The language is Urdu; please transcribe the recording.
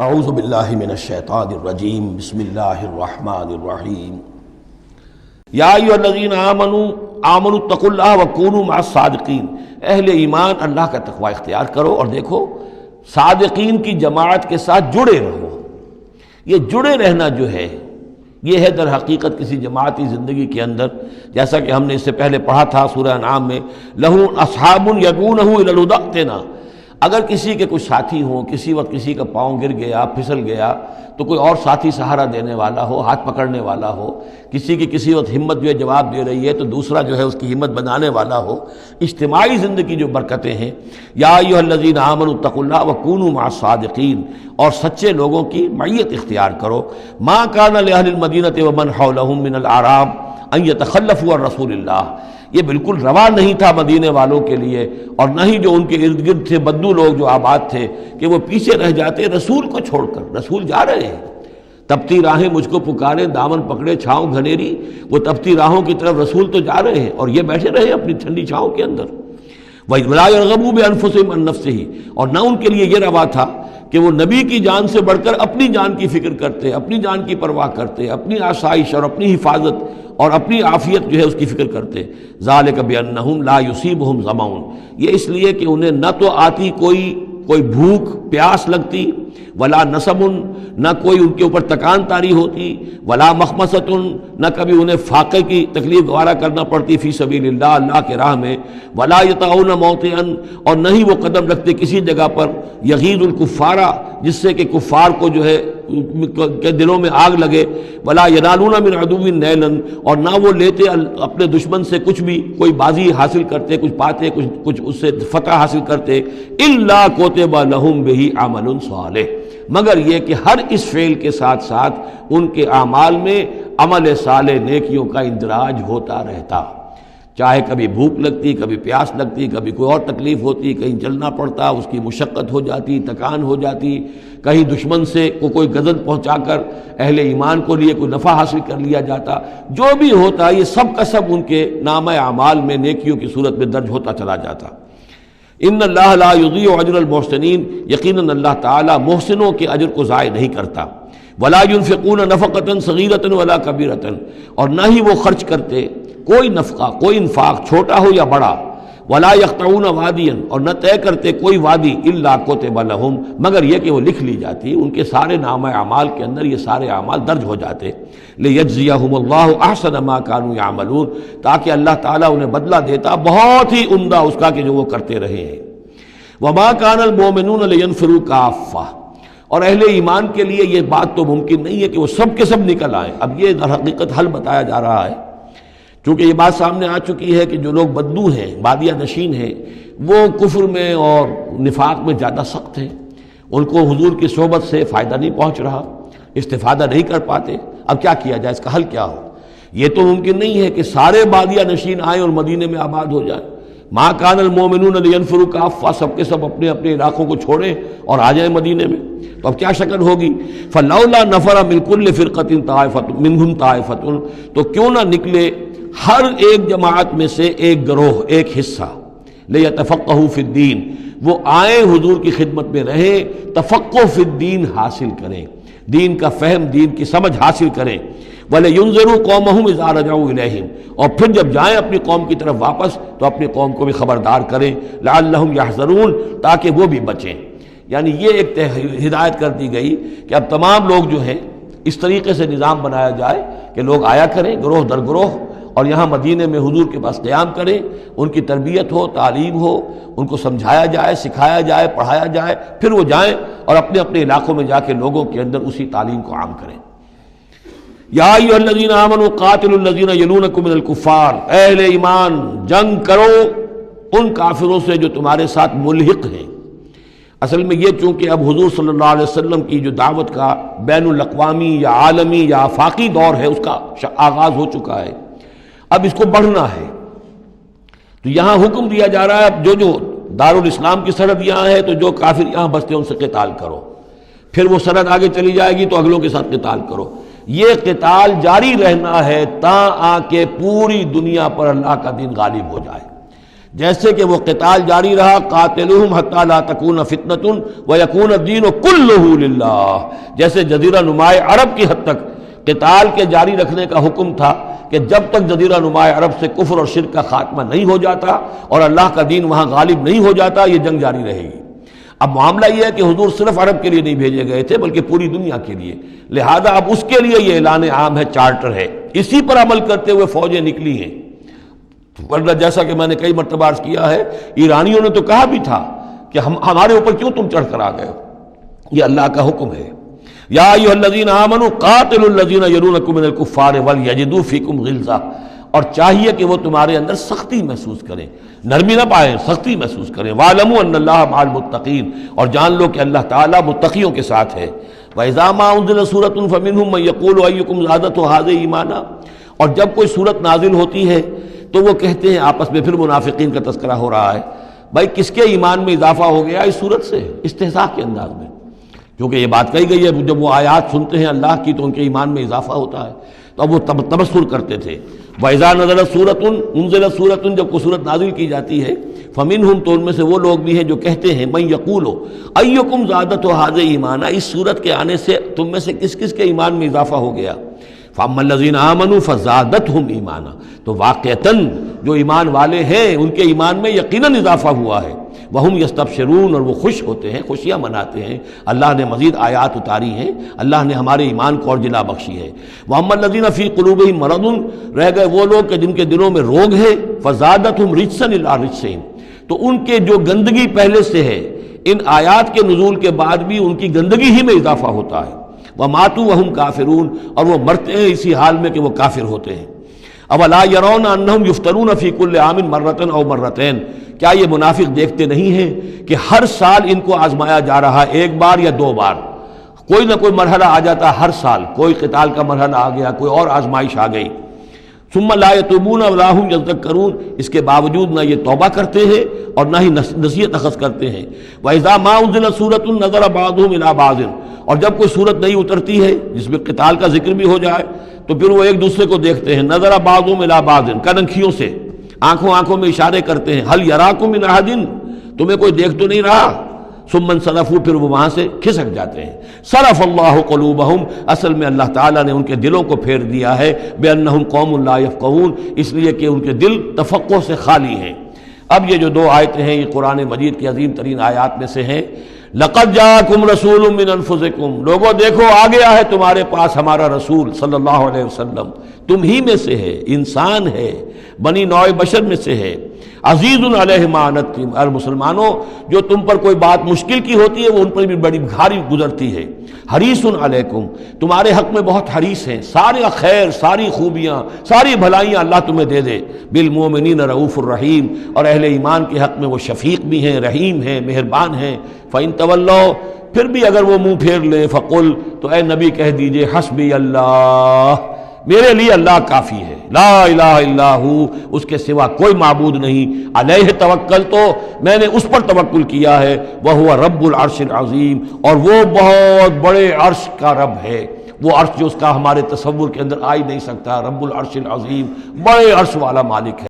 اعوذ باللہ من الشیطان الرجیم بسم اللہ الرحمن الرحیم یا ایھا الذین آمنوا اتقوا اللہ وکونوا مع الصادقین، اہل ایمان اللہ کا تقوی اختیار کرو اور دیکھو صادقین کی جماعت کے ساتھ جڑے رہو۔ یہ جڑے رہنا جو ہے یہ ہے در حقیقت کسی جماعتی زندگی کے اندر، جیسا کہ ہم نے اس سے پہلے پڑھا تھا سورہ انعام میں، لَهُ أَصْحَابٌ يَدْعُونَهُ إِلَى الْهُدَى ائْتِنَا۔ اگر کسی کے کچھ ساتھی ہوں، کسی وقت کسی کا پاؤں گر گیا، پھسل گیا، تو کوئی اور ساتھی سہارا دینے والا ہو، ہاتھ پکڑنے والا ہو، کسی کی کسی وقت ہمت جو ہے جواب دے رہی ہے تو دوسرا جو ہے اس کی ہمت بنانے والا ہو، اجتماعی زندگی جو برکتیں ہیں۔ یا ایھا الذین آمنوا اتقوا اللہ وکونوا مع الصادقین، اور سچے لوگوں کی معیت اختیار کرو۔ ما کان لأہل المدینۃ ومن حولہم من الاعراب ان یتخلفوا عن رسول اللہ، یہ بالکل روا نہیں تھا مدینے والوں کے لیے، اور نہ ہی جو ان کے ارد گرد تھے بدو لوگ جو آباد تھے کہ وہ پیچھے رہ جاتے رسول کو چھوڑ کر۔ رسول جا رہے ہیں، تپتی راہیں مجھ کو پکارے، دامن پکڑے چھاؤں گھنیری، وہ تپتی راہوں کی طرف رسول تو جا رہے ہیں اور یہ بیٹھے رہے اپنی ٹھنڈی چھاؤں کے اندر۔ وَلَا يَرْغَبُوا بِأَنفُسِهِمْ عَن نَفْسِهِ، اور نہ ان کے لیے یہ روا تھا کہ وہ نبی کی جان سے بڑھ کر اپنی جان کی فکر کرتے، اپنی جان کی پرواہ کرتے، اپنی آسائش اور اپنی حفاظت اور اپنی عافیت جو ہے اس کی فکر کرتے۔ ذَلِكَ بِأَنَّهُمْ لَا يُصِيبُهُمْ ظَمَأٌ، یہ اس لیے کہ انہیں نہ تو آتی کوئی بھوک پیاس لگتی، ولا نصب، نہ کوئی ان کے اوپر تکان طاری ہوتی، ولا مخمصۃ، نہ کبھی انہیں فاقے کی تکلیف گوارا کرنا پڑتی فی سبیل اللہ، اللہ کے راہ میں، ولا یطعون موطئا، اور نہ ہی وہ قدم رکھتے کسی جگہ پر یغیظ الکفار، جس سے کہ کفار کو جو ہے کے دلوں میں آگ لگے، ولا ینالون من عدو نیلا، اور نہ وہ لیتے اپنے دشمن سے کچھ بھی، کوئی بازی حاصل کرتے، کچھ پاتے، کچھ اس سے فتح حاصل کرتے، الا کتب لہم بہ عمل صالح، مگر یہ کہ ہر اس فعل کے ساتھ ساتھ ان کے اعمال میں عمل صالح نیکیوں کا اندراج ہوتا رہتا۔ چاہے کبھی بھوک لگتی، کبھی پیاس لگتی، کبھی کوئی اور تکلیف ہوتی، کہیں چلنا پڑتا، اس کی مشقت ہو جاتی، تکان ہو جاتی، کہیں دشمن سے کوئی غزل پہنچا کر اہل ایمان کو لیے کوئی نفع حاصل کر لیا جاتا، جو بھی ہوتا یہ سب کا سب ان کے نامہ اعمال میں نیکیوں کی صورت میں درج ہوتا چلا جاتا۔ ان اللہ لا یضیع اجر المحسنین، یقیناً اللہ تعالیٰ محسنوں کے اجر کو ضائع نہیں کرتا۔ ولا ينفقون نفقة صغیرة ولا کبیرة، اور نہ ہی وہ خرچ کرتے کوئی نفقہ، کوئی انفاق چھوٹا ہو یا بڑا، ولا يقطعون وادیا، اور نہ طے کرتے کوئی وادی، الا کتب لہم، مگر یہ کہ وہ لکھ لی جاتی، ان کے سارے نامہ اعمال کے اندر یہ سارے اعمال درج ہو جاتے۔ لیجزیہم اللہ احسن ما كانوا يعملون، تاکہ اللہ تعالیٰ انہیں بدلہ دیتا بہت ہی عمدہ اس کا کہ جو وہ کرتے رہے ہیں۔ وما كان المؤمنون لينفروا كافة، اور اہل ایمان کے لیے یہ بات تو ممکن نہیں ہے کہ وہ سب کے سب نکل آئیں۔ اب یہ در حقیقت حل بتایا جا رہا ہے، چونکہ یہ بات سامنے آ چکی ہے کہ جو لوگ بدو ہیں، بادیہ نشین ہیں، وہ کفر میں اور نفاق میں زیادہ سخت ہیں، ان کو حضور کی صحبت سے فائدہ نہیں پہنچ رہا، استفادہ نہیں کر پاتے۔ اب کیا کیا جائے، اس کا حل کیا ہو؟ یہ تو ممکن نہیں ہے کہ سارے بادیہ نشین آئیں اور مدینے میں آباد ہو جائیں۔ ما کان المؤمنون لینفروا کافہ، سب کے سب اپنے اپنے علاقوں کو چھوڑیں اور آ جائیں مدینے میں، تو اب کیا شکل ہوگی؟ فلولا نفر من کل فرقۃ طائفۃ منہم طائفۃ، تو کیوں نہ نکلے ہر ایک جماعت میں سے ایک گروہ، ایک حصہ، لیتفقہوا فی الدین، وہ آئیں حضور کی خدمت میں رہیں، تفقہ فی الدین حاصل کریں، دین کا فہم، دین کی سمجھ حاصل کریں۔ وَلَيُنذِرُوا قَوْمَهُمْ إِذَا رَجَعُوا إِلَيْهِمْ، اور پھر جب جائیں اپنی قوم کی طرف واپس تو اپنی قوم کو بھی خبردار کریں، لَعَلَّهُمْ يَحْذَرُونَ، تاکہ وہ بھی بچیں۔ یعنی یہ ایک ہدایت کر دی گئی کہ اب تمام لوگ جو ہیں اس طریقے سے نظام بنایا جائے کہ لوگ آیا کریں گروہ در گروہ، اور یہاں مدینے میں حضور کے پاس قیام کریں، ان کی تربیت ہو، تعلیم ہو، ان کو سمجھایا جائے، سکھایا جائے، پڑھایا جائے، پھر وہ جائیں اور اپنے اپنے علاقوں میں جا کے لوگوں کے اندر اسی تعلیم کو عام کریں۔ یا ایھا الذین آمنوا قاتلوا الذین یلونکم من الکفار، اہل ایمان جنگ کرو ان کافروں سے جو تمہارے ساتھ ملحق ہیں۔ اصل میں یہ چونکہ اب حضور صلی اللہ علیہ وسلم کی جو دعوت کا بین الاقوامی یا عالمی یا آفاقی دور ہے اس کا آغاز ہو چکا ہے، اب اس کو بڑھنا ہے، تو یہاں حکم دیا جا رہا ہے اب جو دارالاسلام کی سرحد یہاں ہے تو جو کافر یہاں بستے ہیں ان سے قتال کرو، پھر وہ سرحد آگے چلی جائے گی تو اگلوں کے ساتھ قتال کرو۔ یہ قتال جاری رہنا ہے تا آ کے پوری دنیا پر اللہ کا دین غالب ہو جائے۔ جیسے کہ وہ قتال جاری رہا، قاتلوہم حتی لا تکون فتنۃ ویکون الدین کلہ للہ، جیسے جزیرہ نما عرب کی حد تک قتال کے جاری رکھنے کا حکم تھا کہ جب تک جزیرہ نما عرب سے کفر اور شرک کا خاتمہ نہیں ہو جاتا اور اللہ کا دین وہاں غالب نہیں ہو جاتا، یہ جنگ جاری رہے گی۔ اب معاملہ یہ ہے کہ حضور صرف عرب کے لیے نہیں بھیجے گئے تھے بلکہ پوری دنیا کے لیے، لہذا اب اس کے لیے یہ اعلان عام ہے، چارٹر ہے، اسی پر عمل کرتے ہوئے فوجیں نکلی ہیں۔ ورنہ جیسا کہ میں نے کئی مرتبہ عرض کیا ہے، ایرانیوں نے تو کہا بھی تھا کہ ہمارے اوپر کیوں تم چڑھ کر آ گئے ہو، یہ اللہ کا حکم ہے۔ یا ایھا الذین آمنوا قاتلوا الذین یلونکم من الکفار ولیجدوا فیکم غلظہ، اور چاہیے کہ وہ تمہارے اندر سختی محسوس کریں، نرمی نہ پائیں، سختی محسوس کریں۔ وَاعْلَمُوا أَنَّ اللَّهَ مَعَ الْمُتَّقِينَ، اور جان لو کہ اللہ تعالیٰ متقیوں کے ساتھ ہے۔ وَإِذَا مَا أُنزِلَتْ سُورَةٌ فَمِنْهُم مَّن يَقُولُ أَيُّكُمْ زَادَتْهُ هَٰذِهِ ایمانا، اور جب کوئی صورت نازل ہوتی ہے تو وہ کہتے ہیں آپس میں، پھر منافقین کا تذکرہ ہو رہا ہے، بھائی کس کے ایمان میں اضافہ ہو گیا اس صورت سے، استہزاء کے انداز میں، کیونکہ یہ بات کہی گئی ہے جب وہ آیات سنتے ہیں اللہ کی تو ان کے ایمان میں اضافہ ہوتا ہے، تو اب وہ تبصر کرتے تھے۔ وَإِذَا نَزَلَتْ سُورَةٌ أُنزِلَتْ سُورَةٌ، جب کوئی صورت نازل کی جاتی ہے، فَمِنْهُمْ، تو ان میں سے وہ لوگ بھی ہیں جو کہتے ہیں، مَن يَقُولُ أَيُّكُمْ زَادَتْهُ هَٰذِهِ ایمانا، اس صورت کے آنے سے تم میں سے کس کس کے ایمان میں اضافہ ہو گیا۔ فَأَمَّا الَّذِينَ آمَنُوا فَزَادَتْهُمْ ایمانا، تو واقعتاً جو ایمان والے ہیں ان کے ایمان میں یقیناً اضافہ ہوا ہے۔ وَهُمْ يَسْتَبْشِرُونَ، اور وہ خوش ہوتے ہیں، خوشیاں مناتے ہیں، اللہ نے مزید آیات اتاری ہیں، اللہ نے ہمارے ایمان کو اور جلا بخشی ہے۔ وَأَمَّا الَّذِينَ فِي قُلُوبِهِمْ مَرَضٌ، رہ گئے وہ لوگ کہ جن کے دلوں میں روگ ہے، فَزَادَتْهُمْ رِجْسًا إِلَىٰ رِجْسِهِمْ، تو ان کے جو گندگی پہلے سے ہے ان آیات کے نزول کے بعد بھی ان کی گندگی ہی میں اضافہ ہوتا ہے۔ وَمَاتُوا وَهُمْ كَافِرُونَ، اور وہ مرتے ہیں اسی حال میں کہ وہ کافر ہوتے ہیں۔ اولا يرون انہم یفتنون فی کل عام مرۃ او مرتین، کیا یہ منافق دیکھتے نہیں ہیں کہ ہر سال ان کو آزمایا جا رہا ہے، ایک بار یا دو بار، کوئی نہ کوئی مرحلہ آ جاتا ہے ہر سال، کوئی قتال کا مرحلہ آ گیا، کوئی اور آزمائش آ گئی۔ ثم لا يتوبون ولا هم يذكرون، اس کے باوجود نہ یہ توبہ کرتے ہیں اور نہ ہی نصیحت اخذ کرتے ہیں۔ وَإِذَا مَا أُنزِلَتْ سُورَةٌ نَظَرَ بَعْضُهُمْ إِلَىٰ بَعْضٍ، اور جب کوئی صورت نہیں اترتی ہے جس میں قتال کا ذکر بھی ہو جائے تو پھر وہ ایک دوسرے کو دیکھتے ہیں، نَظَرَ بَعْضُهُمْ إِلَىٰ بَعْضٍ، کنکھیوں سے، آنکھوں میں اشارے کرتے ہیں، هَلْ يَرَاكُم مِّنْ أَحَدٍ، تمہیں کوئی دیکھ تو نہیں رہا۔ ثم انصرفوا، پھر وہ وہاں سے کھسک جاتے ہیں۔ صرف اللہ قلوبہم، اصل میں اللہ تعالیٰ نے ان کے دلوں کو پھیر دیا ہے، بأنہم قوم لا یفقہون، اس لیے کہ ان کے دل تفقہ سے خالی ہیں۔ اب یہ جو دو آیتیں ہیں یہ قرآن مجید کی عظیم ترین آیات میں سے ہیں۔ لقد جاءکم رسول من انفسکم، لوگوں دیکھو آ گیا ہے تمہارے پاس ہمارا رسول صلی اللہ علیہ وسلم، تم ہی میں سے ہے، انسان ہے، بنی نوع بشر میں سے ہے۔ عزیز علیہ ما عنتم، اور مسلمانوں جو تم پر کوئی بات مشکل کی ہوتی ہے وہ ان پر بھی بڑی بھاری گزرتی ہے۔ حریص علیکم، تمہارے حق میں بہت حریص ہیں، سارے خیر، ساری خوبیاں، ساری بھلائیاں اللہ تمہیں دے دے۔ بالمؤمنین رؤوف الرحیم، اور اہل ایمان کے حق میں وہ شفیق بھی ہیں، رحیم ہیں، مہربان ہیں۔ فإن تولوا، پھر بھی اگر وہ منہ پھیر لیں، فقل، تو اے نبی کہہ دیجئے، حسبی اللہ، میرے لیے اللہ کافی ہے، لا الہ الا ہو، اس کے سوا کوئی معبود نہیں، علیہ توکل، تو میں نے اس پر توکل کیا ہے، وہو رب العرش العظیم، اور وہ بہت بڑے عرش کا رب ہے، وہ عرش جو اس کا ہمارے تصور کے اندر آ ہی نہیں سکتا، رب العرش العظیم، بڑے عرش والا مالک ہے۔